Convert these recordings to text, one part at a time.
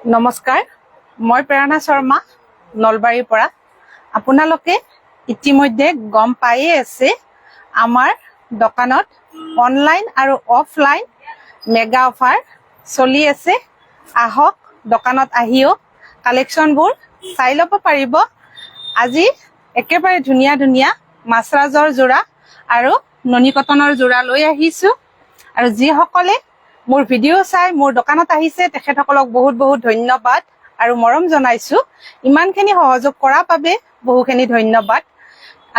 নমস্কাৰ, মই প্ৰেৰণা শৰ্মা নলবাৰীৰ পৰা। আপোনালোকে ইতিমধ্যে গম পায়ে আছে আমাৰ দোকানত অনলাইন আৰু অফলাইন মেগা অফাৰ চলি আছে। আহক দোকানত আহিও কালেকশ্যনবোৰ চাই ল'ব পাৰিব। আজি একেবাৰে ধুনীয়া ধুনীয়া মাছৰাজৰ যোৰা আৰু ননী কটনৰ যোৰা লৈ আহিছোঁ। আৰু যিসকলে মোৰ ভিডিঅ' চাই মোৰ দোকানত আহিছে তেখেতসকলক বহুত বহুত ধন্যবাদ আৰু মৰম জনাইছোঁ। ইমানখিনি সহযোগ কৰাৰ বাবে বহুখিনি ধন্যবাদ।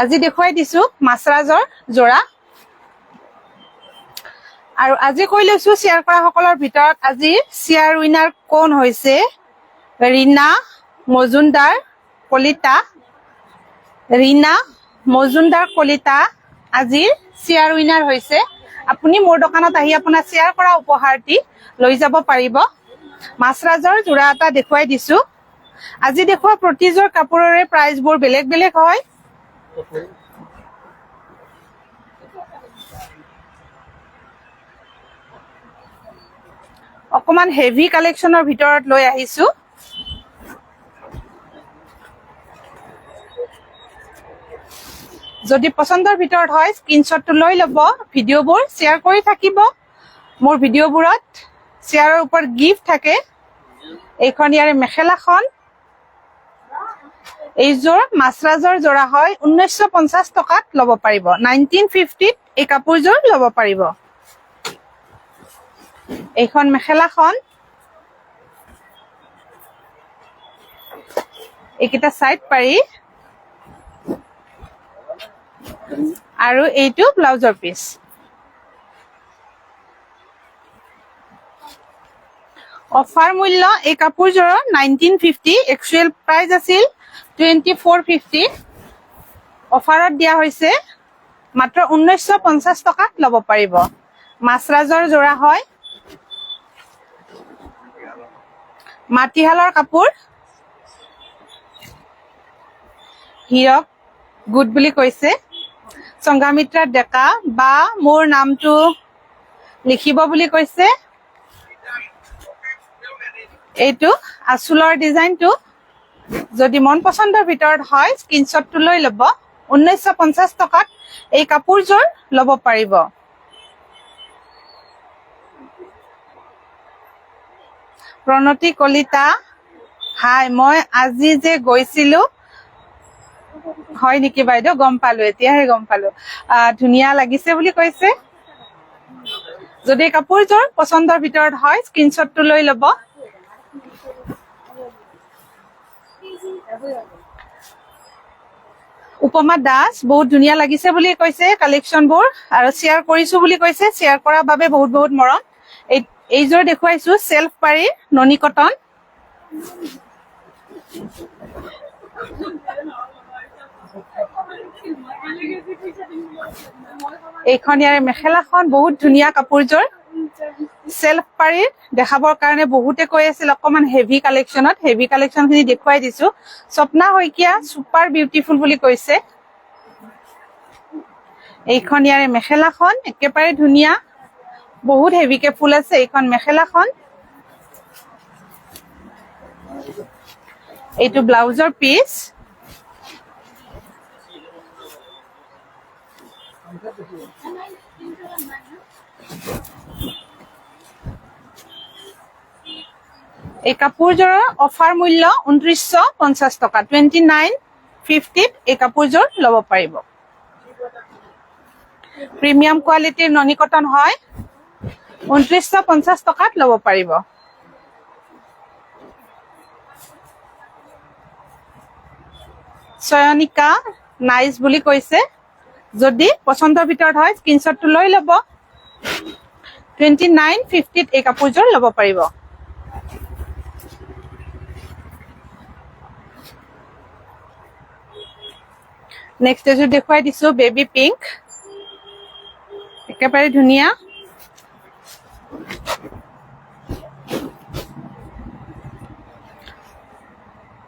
আজি দেখুৱাই দিছোঁ মাছৰাজৰ যোৰা। আৰু আজি কৈ লৈছোঁ শ্বেয়াৰ কৰা সকলৰ ভিতৰত আজি শ্বেয়াৰ উইনাৰ কোন হৈছে ৰীনা মজুমদাৰ কলিতা। ৰীনা মজুমদাৰ কলিতা আজিৰ শ্বেয়াৰ উইনাৰ হৈছে। আপুনি মোৰ দোকানত আহি আপোনাৰ শ্বেয়াৰ কৰা উপহাৰটি লৈ যাব পাৰিব। মাছৰাজৰ যোৰা এটা দেখুৱাই দিছোঁ। আজি দেখুওৱা প্ৰতিযোৰ কাপোৰৰে প্ৰাইচবোৰ বেলেগ বেলেগ হয়। অকমান হেভি কালেকশ্যনৰ ভিতৰত লৈ আহিছোঁ। যদি পচন্দৰ ভিতৰত হয় স্ক্ৰীনশ্বটটো লৈ ল'ব, ভিডিঅ'বোৰ শ্বেয়াৰ কৰি থাকিব। মোৰ ভিডিঅ'বোৰত শ্বেয়াৰৰ ওপৰত গিফ্ট থাকে। এইখন ইয়াৰে মেখেলাখন। এইযোৰ মাছৰাজৰ যোৰা হয় 1950 টকাত ল'ব পাৰিব। 1950ত এই কাপোৰযোৰ ল'ব পাৰিব। এইখন মেখেলাখন। এইকেইটা চাইড পাৰি আৰু এইটো ব্লাউজৰ পিচ। অফাৰ মূল্য এই কাপোৰযোৰৰ 1950, একচুৱেল প্ৰাইচ আছিল 2450। অফাৰত দিয়া হৈছে মাত্ৰ 1950 টকাত ল'ব পাৰিব। মাছৰাজৰ যোৰা হয়, মাটিশালৰ কাপোৰ। হীৰক গুড বুলি কৈছে সংঘামিত্ৰা ডেকা বা মোৰ নামটো লিখিব বুলি কৈছে। এইটো আঁচলৰ ডিজাইনটো যদি মন পচন্দৰ ভিতৰত হয় স্ক্ৰীনশ্বটটো লৈ ল'ব। 1950 টকাত এই কাপোৰযোৰ ল'ব পাৰিব। প্ৰণতি কলিতা, হাই, মই আজি যে গৈছিলো। হয় নেকি বাইদেউ? গম পালো, এতিয়াহে গম পালো। ধুনীয়া লাগিছে বুলি কৈছে। যদি কাপোৰযোৰ পচন্দৰ ভিতৰত হয় স্ক্ৰীনশ্বটটো লৈ ল'ব। উপমা দাস, বহুত ধুনীয়া লাগিছে বুলি কৈছে কালেকশ্যনবোৰ আৰু শ্বেয়াৰ কৰিছো বুলি কৈছে। শ্বেয়াৰ কৰাৰ বাবে বহুত বহুত মৰম। এইযোৰ দেখুৱাইছো চেল্ফ পাৰি ননী কটন। এইখন ইয়াৰে মেখেলাখন, বহুত ধুনীয়া কাপোৰযোৰ। চেল্ফ পাৰি দেখাবৰ কাৰণে বহুতে কৈ আছিল অকমান হেভি কালেকশ্যনত। হেভি কালেকশ্যন খিনি দেখুৱাই দিছো। স্বপ্না শইকীয়া চুপাৰ বিউটিফুল বুলি কৈছে। এইখন ইয়াৰে মেখেলাখন, একেবাৰে ধুনীয়া, বহুত হেভিকে ফুল আছে এইখন মেখেলাখন। এইটো ব্লাউজৰ পিচ। এই কাপোৰযোৰৰ অফাৰ মূল্য 2950 টকা। 2950ত এই কাপোৰযোৰ ল'ব পাৰিব। প্ৰিমিয়াম কোৱালিটিৰ ননী কটন হয়, 2950 টকাত ল'ব পাৰিব। চয়নিকা নাইচ বুলি কৈছে। যদি পচন্দৰ ভিতৰত হয় স্ক্ৰীনশ্বটটো লৈ ল'ব। 2950ত এই কাপোৰযোৰ ল'ব পাৰিব। নেক্সট এযোৰ দেখুৱাই দিছো বেবী পিংক, একেবাৰে ধুনীয়া।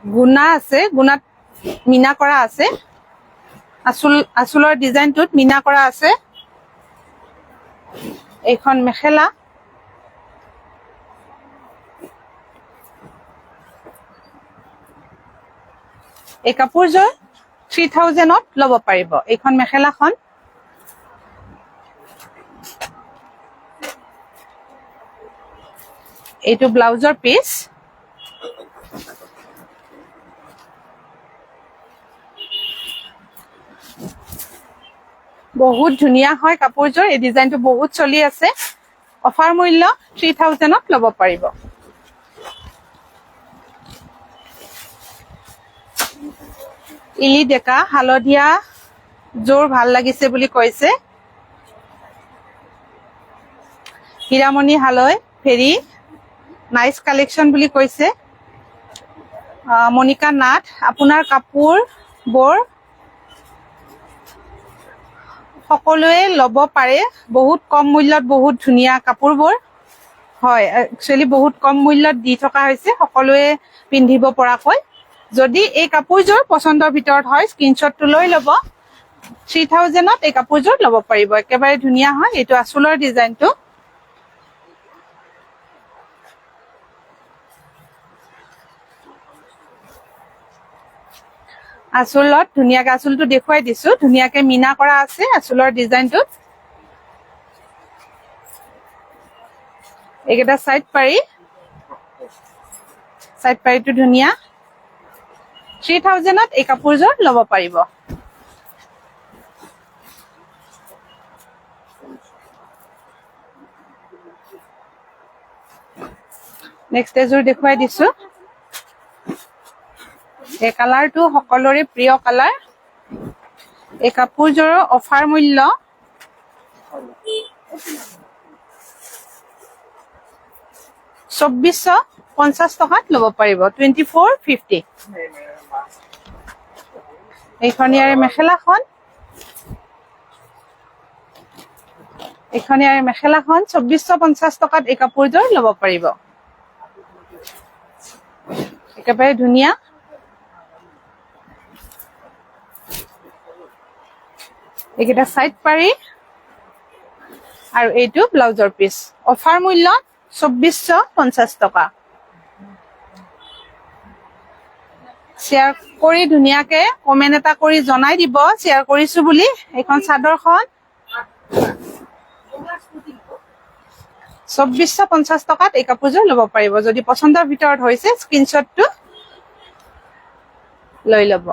গুণা আছে, গুণাত মিনা কৰা আছে। আঁচলৰ ডিজাইনটোত মিনা কৰা আছে। এইখন মেখেলা। এই কাপোৰযোৰ 3000ত ল'ব পাৰিব এইখন মেখেলাখন এইটো ব্লাউজৰ পিচ বহুত ধুনীয়া হয় কাপোৰযোৰ এই ডিজাইনটো বহুত চলি আছে অফাৰ মূল্য 3000ত ল'ব পাৰিব ইলি ডেকা হালধীয়া জোৰ ভাল লাগিছে বুলি কৈছে হীৰামণি হালৈ ফেৰি নাইস কালেকশন বুলি কৈছে মনিকা নাথ আপোনাৰ কাপোৰ বৰ সকলোৱে ল'ব পাৰে বহুত কম মূল্যত বহুত ধুনীয়া কাপোৰবোৰ হয় একচুয়ালি বহুত কম মূল্যত দি থকা হৈছে সকলোৱে পিন্ধিব পৰাকৈ যদি এই কাপোৰযোৰ পছন্দৰ ভিতৰত হয় স্ক্ৰিনশ্বটটো লৈ ল'ব 3000ত এই কাপোৰযোৰ ল'ব পাৰিব একেবাৰে ধুনীয়া হয় এইটো আঁচলৰ ডিজাইনটো আঁচলত ধুনীয়াকে আঁচলটো দেখুৱাই দিছো ধুনীয়াকে মিনা কৰা আছে আঁচলৰ ডিজাইনটো এইকেইটা সাইড পাৰিটো ধুনীয়া 3000ত এই কাপোৰযোৰ ল'ব পাৰিব নেক্সট এযোৰ দেখুৱাই দিছো এই কালাৰটো সকলোৰে প্ৰিয় কালাৰ এই কাপোৰযোৰৰ অফাৰ মূল্য 2450 টকাত ল'ব পাৰিব 2450 এইখন ইয়াৰে মেখেলাখন 2450 টকাত এই কাপোৰযোৰ ল'ব পাৰিব একেবাৰে ধুনীয়া এইকেইটা সাইড পাৰি আৰু এইটো ব্লাউজৰ পিচ অফাৰ মূল্য 2450 টকা শেয়াৰ কৰি ধুনীয়াকে কমেন্ট এটা কৰি জনাই দিব শেয়াৰ কৰিছো বুলি এইখন চাদৰখন 2450 টকাত এই কাপোৰযোৰ ল'ব পাৰিব যদি পছন্দৰ ভিতৰত হৈছে স্ক্ৰিনশ্বটটো লৈ ল'ব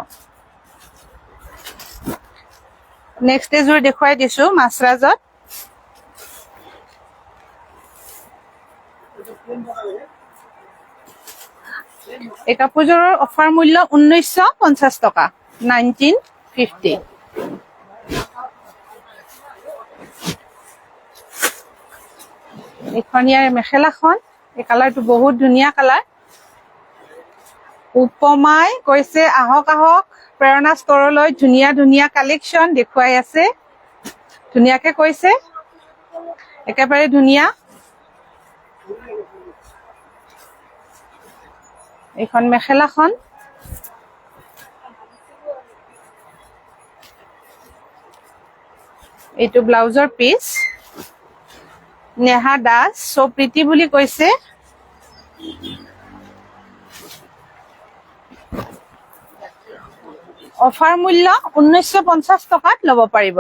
নেক্সট এযোৰ দেখুৱাই দিছো মাছৰাজত এই কাপোৰযোৰৰ অফাৰ মূল্য 1950 টকা 1950 এইখন ইয়াৰ মেখেলাখন এই কালাৰটো বহুত ধুনীয়া কালাৰ উপমাই কৈছে আহক প্ৰেৰণা ষ্টৰলৈ ধুনীয়া ধুনীয়া কালেকশন দেখুৱাই আছে ধুনীয়াকে কৈছে একেবাৰে ধুনীয়া এইখন মেখেলাখন এইটো ব্লাউজৰ পিচ নেহা দাস সো প্ৰীতি বুলি কৈছে অফাৰ মূল্য 1950 টকাত ল'ব পাৰিব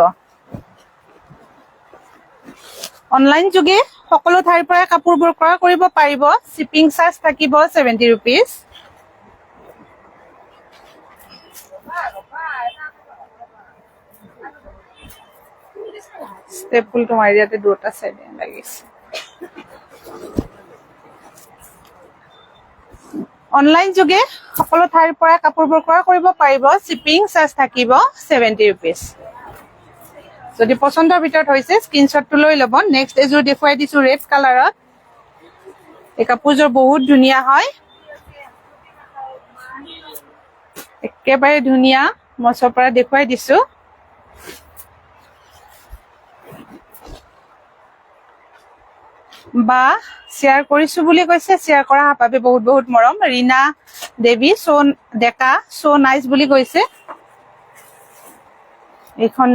অনলাইন যোগে সকলো ঠাইৰ পৰা কাপোৰবোৰ ক্ৰয় কৰিব পাৰিব শিপিং চাৰ্জ থাকিব 70 रुपीस স্টেপল তোমাৰ ইয়াতে দুটা সাইড লাগিছে অনলাইন যোগে সকলো ঠাইৰ পৰা কাপোৰবোৰ ক্ৰয় কৰিব পাৰিব শিপিং চাৰ্জ থাকিব 70 रुपीस যদি পছন্দৰ ভিতৰত হৈছে স্ক্ৰিনশ্বটটো লৈ ল'ব নেক্সট এযোৰ দেখুৱাই দিছো ৰেড কালাৰত এই কাপোৰযোৰ বহুত ধুনীয়া হয় একেবাৰে ধুনীয়া মছৰ পৰা দেখুৱাই দিছো বা শেয়াৰ কৰিছো বুলি কৈছে শেয়াৰ কৰা বাবে বহুত বহুত মৰম ৰীনা দেৱী সোন ডেকা সো নাইস বুলি কৈছে এইখন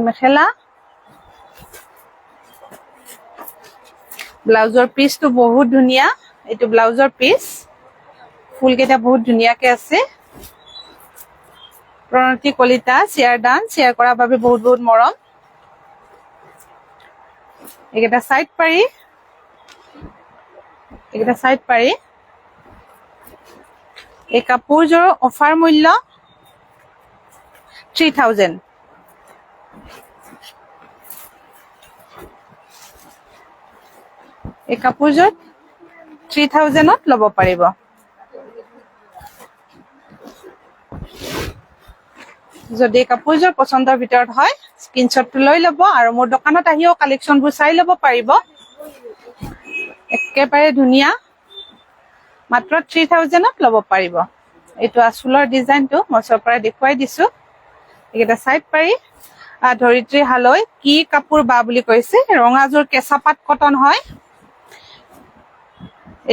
মেখেলা ব্লাউজৰ পিচটো বহুত ধুনীয়া এইটো ব্লাউজৰ পিচ ফুল কেইটা বহুত ধুনীয়াকে আছে প্ৰণতি কলিতা শ্বেয়াৰ ডান শ্বেয়াৰ কৰাৰ বাবে বহুত বহুত মৰম এইকেইটা সাইড পাৰি এই কাপোৰযোৰ অফাৰ মূল্য 3000 এই কাপোৰযোৰ 3000ত ল'ব পাৰিব যদি কাপোৰযোৰ পছন্দৰ ভিতৰত হয় স্ক্ৰিনশ্বটটো লৈ ল'ব আৰু মোৰ দোকানত আহিও কালেকচনবোৰ চাই ল'ব পাৰিব একেবাৰে ধুনীয়া মাত্ৰ 3000ত ল'ব পাৰিব এইটো আঁচলৰ ডিজাইনটো মই চপৰাই দেখুৱাই দিছো এইকেইটা সাইড পাৰি ধৰিত্ৰী হালৈ কি কাপোৰ বা বুলি কৈছে ৰঙাযোৰ কেঁচাপাত কটন হয়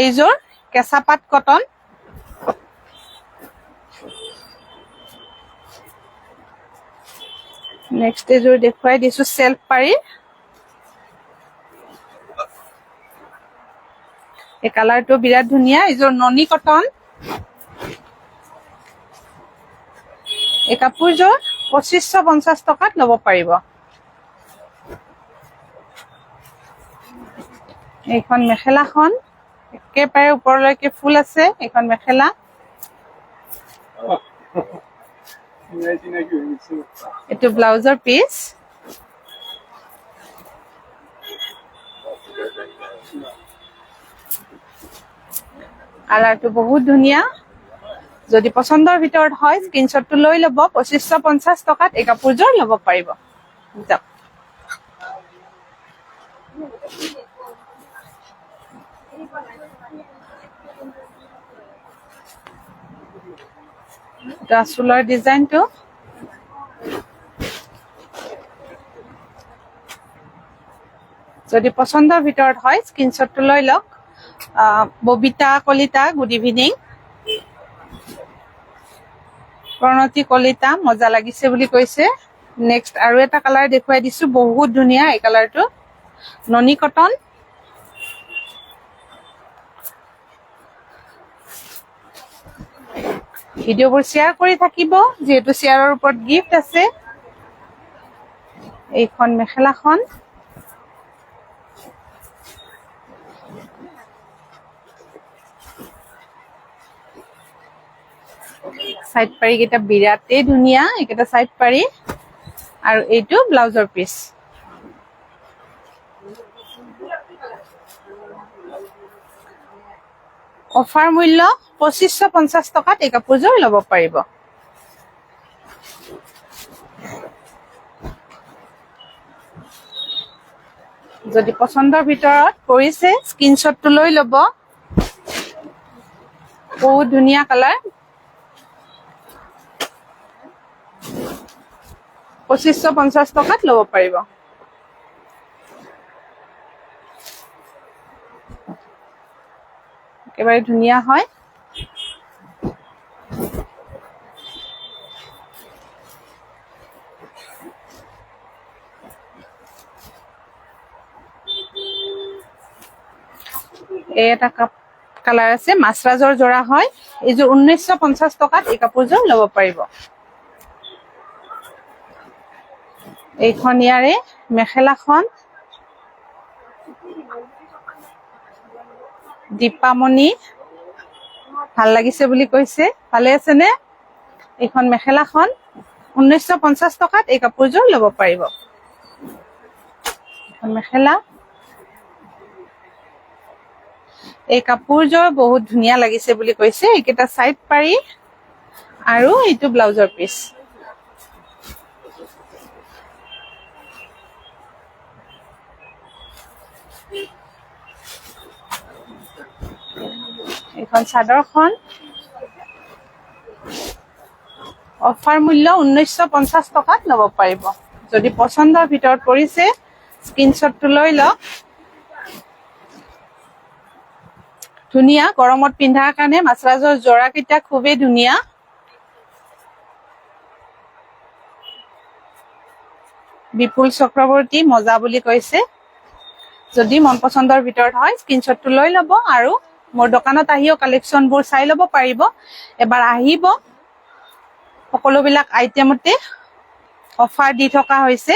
এইযোৰ কেঁচাপাত কটন নেক্সট এইযোৰ দেখুৱাই দিছো সেলফ পাৰি এই কালাৰটো বিৰাট ধুনীয়া এইযোৰ ননী কটন এই কাপোৰযোৰ 2550 টকাত ল'ব পাৰিব এইখন মেখেলাখন একেবাৰে ওপৰলৈকে ফুল আছে এইখন মেখেলা এইটো ব্লাউজৰ পিচ কালাৰটো বহুত ধুনীয়া যদি পছন্দৰ ভিতৰত হয় স্ক্ৰিনশ্বটটো লৈ ল'ব 2550 টকাত এই কাপোৰযোৰ ল'ব পাৰিব যাওক আঁচলৰ ডিজাইনটো যদি পছন্দৰ ভিতৰত হয় স্ক্ৰিনশ্বটটো লৈ লওক ববিতা কলিতা গুড ইভিনিং প্ৰণতি কলিতা মজা লাগিছে বুলি কৈছে নেক্সট আৰু এটা কালাৰ দেখুৱাই দিছো বহুত ধুনীয়া এই কালাৰটো ননী কটন ভিডিঅ'বোৰ শ্বেয়াৰ কৰি থাকিব যেহেতু শ্বেয়াৰৰ ওপৰত গিফ্ট আছে এইখন মেখেলাখন সাইড পাৰি কেইটা বিৰাটেই ধুনীয়া এইকেইটা সাইড পাৰি আৰু এইটো ব্লাউজৰ পিচ অফাৰ মূল্য 2550 টকাত এই কাপোৰযোৰ ল'ব পাৰিব যদি পছন্দৰ ভিতৰত কৰিছে স্ক্ৰিনশ্বটটো লৈ ল'ব বহুত ধুনীয়া কালাৰ 2550 টকাত ল'ব পাৰিব একেবাৰে ধুনীয়া হয় এটা কালাৰ আছে মাছৰাজৰ জোৰা হয় এইযোৰ 1950 টকাত এই কাপোৰযোৰ ল'ব পাৰিব এইখন ইয়াৰে মেখেলাখন দীপামণি ভাল লাগিছে বুলি কৈছে ভালে আছে নে এইখন মেখেলাখন 1950 টকাত এই কাপোৰযোৰ ল'ব পাৰিব এইখন মেখেলা এই কাপোৰযোৰ বহুত ধুনীয়া লাগিছে বুলি কৈছে এইকেইটা সাইড পাৰি আৰু এইটো ব্লাউজৰ পিচ এইখন চাদৰখন অফাৰ মূল্য 1950 টকাত ল'ব পাৰিব যদি পছন্দৰ ভিতৰত পৰিছে স্ক্ৰিনশ্বটটো লৈ লওক ধুনীয়া গৰমত পিন্ধাৰ কাৰণে মাছৰাজৰ জোৰা কেইটা খুবেই ধুনীয়া বিপুল চক্ৰৱৰ্তী মজা বুলি কৈছে যদি মন পছন্দৰ ভিতৰত হয় স্ক্ৰিনশ্বটটো লৈ ল'ব আৰু মোৰ দোকানত আহিও কালেকশ্যনবোৰ চাই ল'ব পাৰিব। এবাৰ আহিব, সকলোবিলাক আইটেমতে অফাৰ দি থকা হৈছে।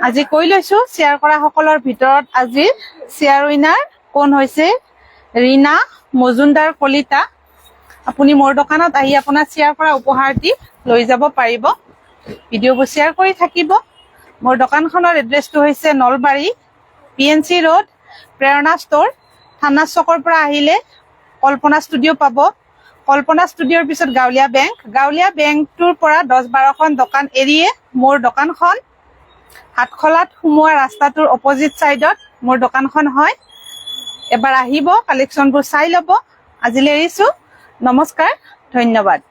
আজি কৈ লৈছো শ্বেয়াৰ কৰা সকলৰ ভিতৰত আজিৰ শ্বেয়াৰ উইনাৰ কোন হৈছে ৰীনা মজুমদাৰ কলিতা। আপুনি মোৰ দোকানত আহি আপোনাৰ শ্বেয়াৰ কৰা উপহাৰ দি লৈ যাব পাৰিব। ভিডিঅ'বোৰ শ্বেয়াৰ কৰি থাকিব। মোৰ দোকানখনৰ এড্ৰেছটো হৈছে নলবাৰী PNC ৰোড প্ৰেৰণা ষ্ট'ৰ। থানা চকৰ পৰা আহিলে কল্পনা ষ্টুডিঅ' পাব। কল্পনা ষ্টুডিঅ'ৰ পিছত গাঁৱলীয়া বেংকটোৰ পৰা 10-12খন দোকান এৰিয়ে মোৰ দোকানখন হাটখলাত সোমোৱা ৰাস্তাটোৰ অপজিট চাইডত মোৰ দোকানখন হয়। এবাৰ আহিব, কালেকশ্যনবোৰ চাই ল'ব। আজিলৈ এৰিছো, নমস্কাৰ, ধন্যবাদ।